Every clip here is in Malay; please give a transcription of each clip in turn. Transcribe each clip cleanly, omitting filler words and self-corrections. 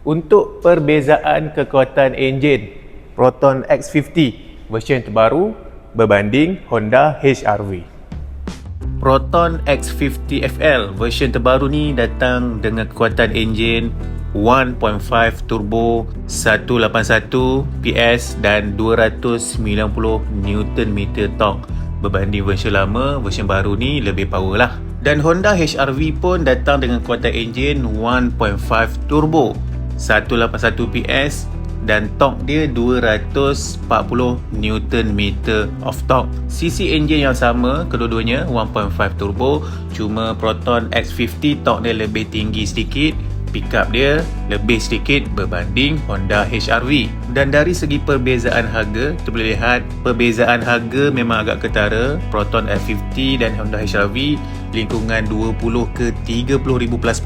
Untuk perbezaan kekuatan enjin Proton X50 version terbaru berbanding Honda HR-V. Proton X50 FL version terbaru ni datang dengan kekuatan enjin 1.5 turbo 181 PS dan 290 Nm torque. Berbanding version lama, version baru ni lebih power lah. Dan Honda HR-V pun datang dengan kekuatan enjin 1.5 turbo 181 PS dan torque dia 240 Nm of torque. Sisi enjin yang sama kedua-duanya 1.5 turbo, cuma Proton X50 torque dia lebih tinggi sedikit, pickup dia lebih sedikit berbanding Honda HR-V. Dan dari segi perbezaan harga, kita boleh lihat perbezaan harga memang agak ketara. Proton X50 dan Honda HR-V lingkungan 20 ke 30 ribu plus.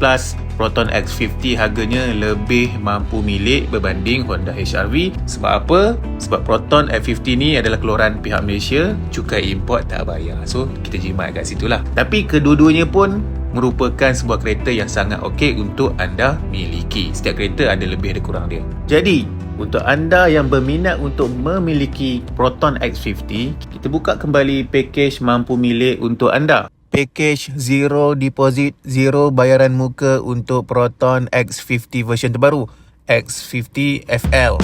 Proton X50 harganya lebih mampu milik berbanding Honda HR-V. Sebab apa? Sebab Proton X50 ni adalah keluaran pihak Malaysia, cukai import tak bayar. So kita jimat kat situ lah. Tapi kedua-duanya pun merupakan sebuah kereta yang sangat okey untuk anda miliki. Setiap kereta ada lebih ada kurang dia. Jadi untuk anda yang berminat untuk memiliki Proton X50, kita buka kembali package mampu milik untuk anda. Package zero deposit, zero bayaran muka untuk Proton X50 version terbaru, X50 FL.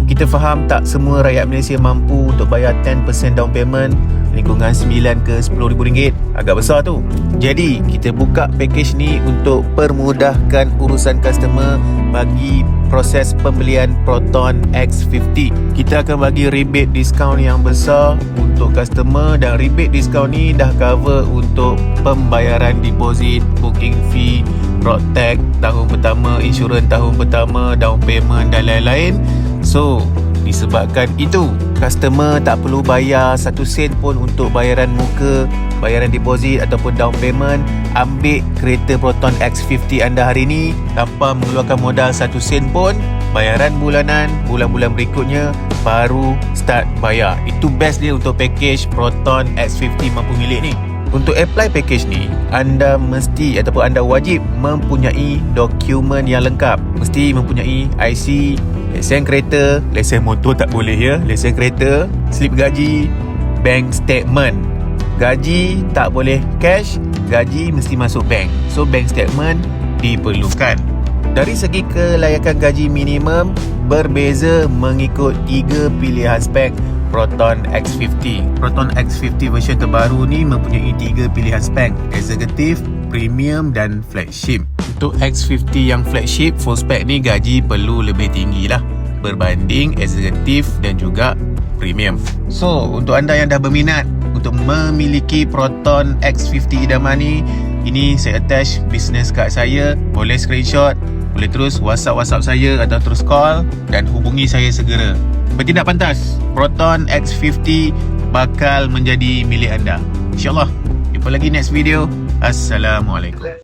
Kita faham tak semua rakyat Malaysia mampu untuk bayar 10% down payment, lingkungan 9 ke 10 ribu ringgit. Agak besar tu. Jadi kita buka package ni untuk permudahkan urusan customer bagi proses pembelian Proton X50. Kita akan bagi rebate diskaun yang besar untuk customer, dan rebate diskaun ni dah cover untuk pembayaran deposit, booking fee, road tax tahun pertama, insurans tahun pertama, down payment dan lain-lain. So disebabkan itu, customer tak perlu bayar 1 sen pun untuk bayaran muka, bayaran deposit ataupun down payment. Ambil kereta Proton X50 anda hari ni tanpa mengeluarkan modal 1 sen pun. Bayaran bulanan, bulan-bulan berikutnya baru start bayar. Itu best dia untuk package Proton X50 mampu milik ni. Untuk apply package ni, anda mesti ataupun anda wajib mempunyai dokumen yang lengkap. Mesti mempunyai IC, lesen kereta, lesen motor tak boleh ya, lesen kereta, slip gaji, bank statement. Gaji tak boleh cash, gaji mesti masuk bank. So bank statement diperlukan. Dari segi kelayakan gaji minimum berbeza mengikut 3 pilihan spek Proton X50. Proton X50 version terbaru ni mempunyai 3 pilihan spek: executive, premium dan flagship. Untuk X50 yang flagship full spec ni gaji perlu lebih tinggi lah berbanding executive dan juga premium. So untuk anda yang dah berminat untuk memiliki Proton X50 idaman ni, ini saya attach business card saya. Boleh screenshot, boleh terus WhatsApp saya atau terus call dan hubungi saya segera. Bertindak pantas, Proton X50 bakal menjadi milik anda. InsyaAllah. Jumpa lagi next video. Assalamualaikum.